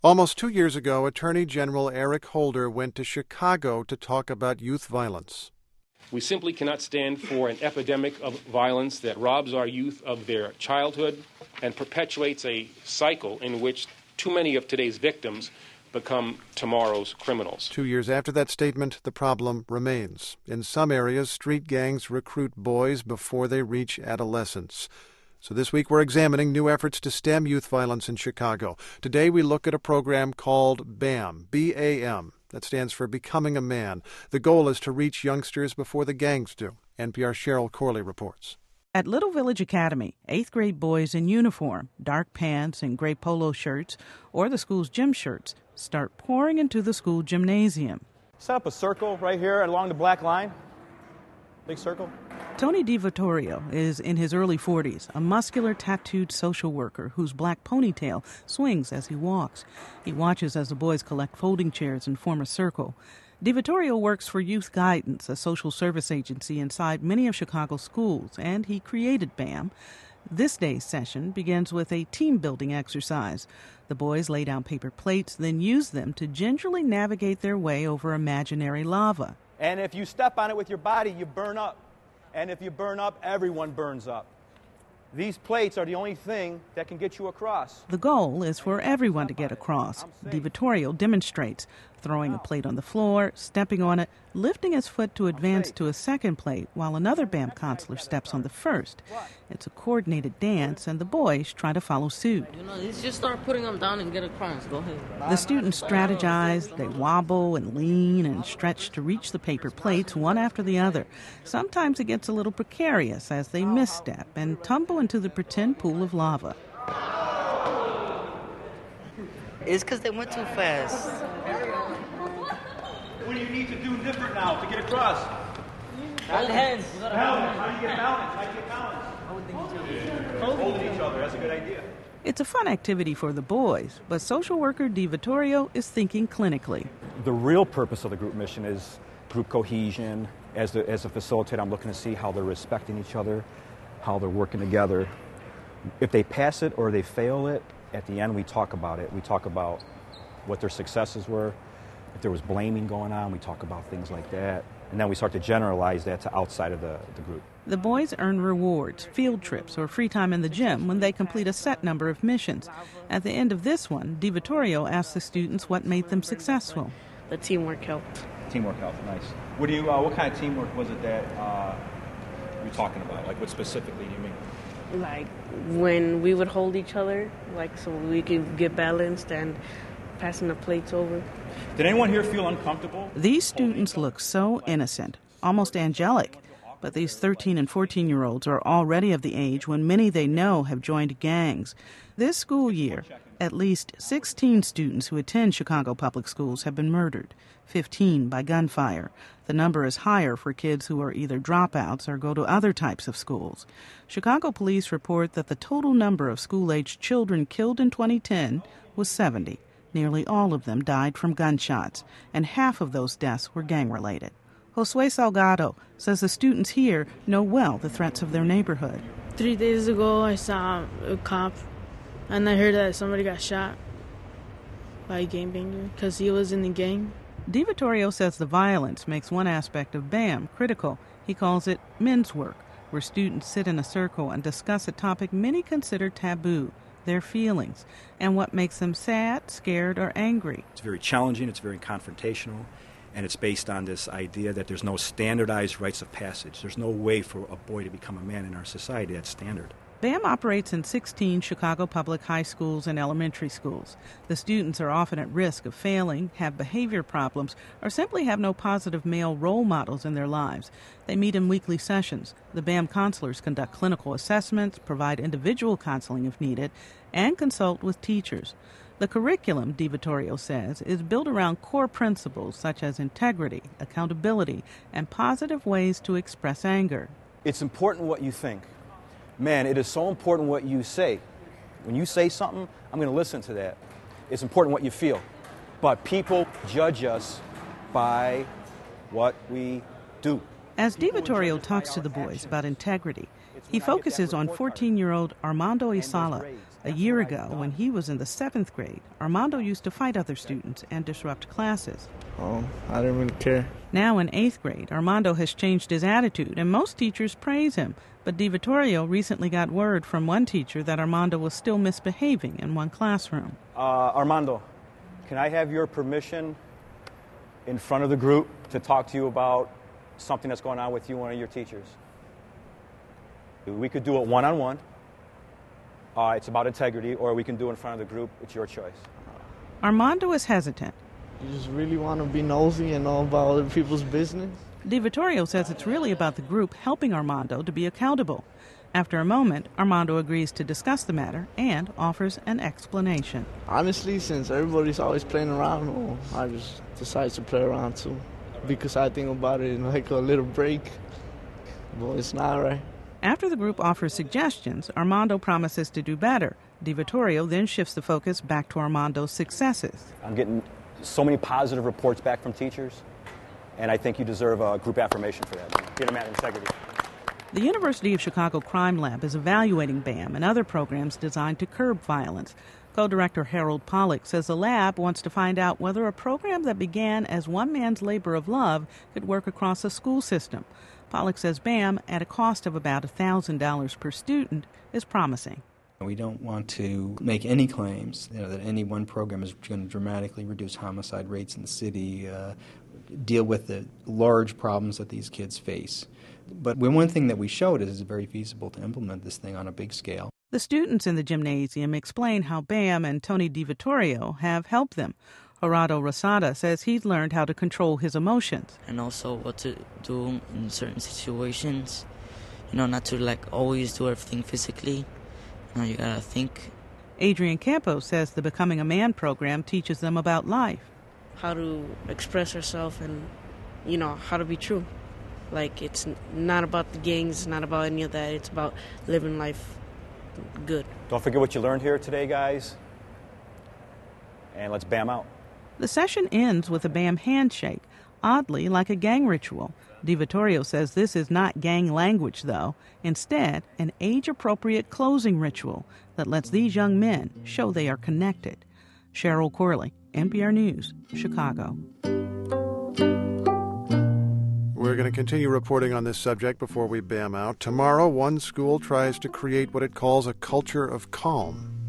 Almost 2 years ago, Attorney General Eric Holder went to Chicago to talk about youth violence. We simply cannot stand for an epidemic of violence that robs our youth of their childhood and perpetuates a cycle in which too many of today's victims become tomorrow's criminals. 2 years after that statement, the problem remains. In some areas, street gangs recruit boys before they reach adolescence. So this week we're examining new efforts to stem youth violence in Chicago. Today we look at a program called BAM, B-A-M. That stands for Becoming a Man. The goal is to reach youngsters before the gangs do. NPR's Cheryl Corley reports. At Little Village Academy, 8th grade boys in uniform, dark pants and gray polo shirts, or the school's gym shirts, start pouring into the school gymnasium. Set up a circle right here along the black line. Big circle. Tony DiVittorio is in his early 40s, a muscular, tattooed social worker whose black ponytail swings as he walks. He watches as the boys collect folding chairs and form a circle. DiVittorio works for Youth Guidance, a social service agency inside many of Chicago's schools, and he created BAM. This day's session begins with a team-building exercise. The boys lay down paper plates, then use them to gingerly navigate their way over imaginary lava. And if you step on it with your body, you burn up. And if you burn up, everyone burns up. These plates are the only thing that can get you across. The goal is for everyone to get across. DiVittorio demonstrates, throwing a plate on the floor, stepping on it, lifting his foot to advance to a second plate while another BAM counselor steps on the first. It's a coordinated dance, and the boys try to follow suit. Just start putting them down and get across. Go ahead. The students strategize, they wobble and lean and stretch to reach the paper plates one after the other. Sometimes it gets a little precarious as they misstep and tumble into the pretend pool of lava. It's because they went too fast. What do you need to do different now to get across? Hold hands. Balance. How do you get balance? How do you get balance? Holding each other. That's a good idea. It's a fun activity for the boys, but social worker DiVittorio is thinking clinically. The real purpose of the group mission is group cohesion. As a facilitator, I'm looking to see how they're respecting each other, how they're working together. If they pass it or they fail it, at the end we talk about it. We talk about what their successes were. If there was blaming going on, we talk about things like that. And then we start to generalize that to outside of the group. The boys earn rewards, field trips, or free time in the gym when they complete a set number of missions. At the end of this one, DiVittorio asks the students what made them successful. The teamwork helped. Teamwork helped, nice. What kind of teamwork was it that you're talking about? Like, what specifically do you mean? Like when we would hold each other, like so we could get balanced and passing the plates over. Did anyone here feel uncomfortable? These students look so innocent, almost angelic. But these 13 and 14-year-olds are already of the age when many they know have joined gangs. This school year, at least 16 students who attend Chicago public schools have been murdered, 15 by gunfire. The number is higher for kids who are either dropouts or go to other types of schools. Chicago police report that the total number of school-aged children killed in 2010 was 70. Nearly all of them died from gunshots, and half of those deaths were gang-related. Josue Salgado says the students here know well the threats of their neighborhood. 3 days ago, I saw a cop, and I heard that somebody got shot by a gangbanger because he was in the gang. DiVittorio says the violence makes one aspect of BAM critical. He calls it men's work, where students sit in a circle and discuss a topic many consider taboo, their feelings, and what makes them sad, scared, or angry. It's very challenging, it's very confrontational, and it's based on this idea that there's no standardized rites of passage. There's no way for a boy to become a man in our society that's standard. BAM operates in 16 Chicago public high schools and elementary schools. The students are often at risk of failing, have behavior problems, or simply have no positive male role models in their lives. They meet in weekly sessions. The BAM counselors conduct clinical assessments, provide individual counseling if needed, and consult with teachers. The curriculum, DiVittorio says, is built around core principles such as integrity, accountability, and positive ways to express anger. It's important what you think. Man, it is so important what you say. When you say something, I'm going to listen to that. It's important what you feel. But people judge us by what we do. As DiVittorio talks to the boys about integrity, he focuses on 14-year-old Armando Isala, A year ago, when he was in the 7th grade, Armando used to fight other students and disrupt classes. Oh, I didn't really care. Now in 8th grade, Armando has changed his attitude, and most teachers praise him. But DiVittorio recently got word from one teacher that Armando was still misbehaving in one classroom. Armando, can I have your permission in front of the group to talk to you about something that's going on with you and one of your teachers? We could do it one-on-one. It's about integrity, or we can do it in front of the group. It's your choice. Armando is hesitant. You just really want to be nosy and know about other people's business? DiVittorio says it's really about the group helping Armando to be accountable. After a moment, Armando agrees to discuss the matter and offers an explanation. Honestly, since everybody's always playing around, well, I just decided to play around too. Because I think about it like a little break. Well, it's not right. After the group offers suggestions, Armando promises to do better. DiVittorio then shifts the focus back to Armando's successes. I'm getting so many positive reports back from teachers, and I think you deserve a group affirmation for that. Get a man of integrity. The University of Chicago Crime Lab is evaluating BAM and other programs designed to curb violence. Co-director Harold Pollack says the lab wants to find out whether a program that began as one man's labor of love could work across a school system. Pollack says BAM, at a cost of about $1,000 per student, is promising. We don't want to make any claims that any one program is going to dramatically reduce homicide rates in the city, deal with the large problems that these kids face. But one thing that we showed is it's very feasible to implement this thing on a big scale. The students in the gymnasium explain how BAM and Tony DiVittorio have helped them. Gerardo Rosada says he's learned how to control his emotions. And also what to do in certain situations. Not to always do everything physically. You gotta think. Adrian Campos says the Becoming a Man program teaches them about life. How to express yourself and, how to be true. It's not about the gangs, it's not about any of that. It's about living life good. Don't forget what you learned here today, guys. And let's BAM out. The session ends with a BAM handshake, oddly like a gang ritual. DiVittorio says this is not gang language, though. Instead, an age-appropriate closing ritual that lets these young men show they are connected. Cheryl Corley, NPR News, Chicago. We're going to continue reporting on this subject before we BAM out. Tomorrow, one school tries to create what it calls a culture of calm.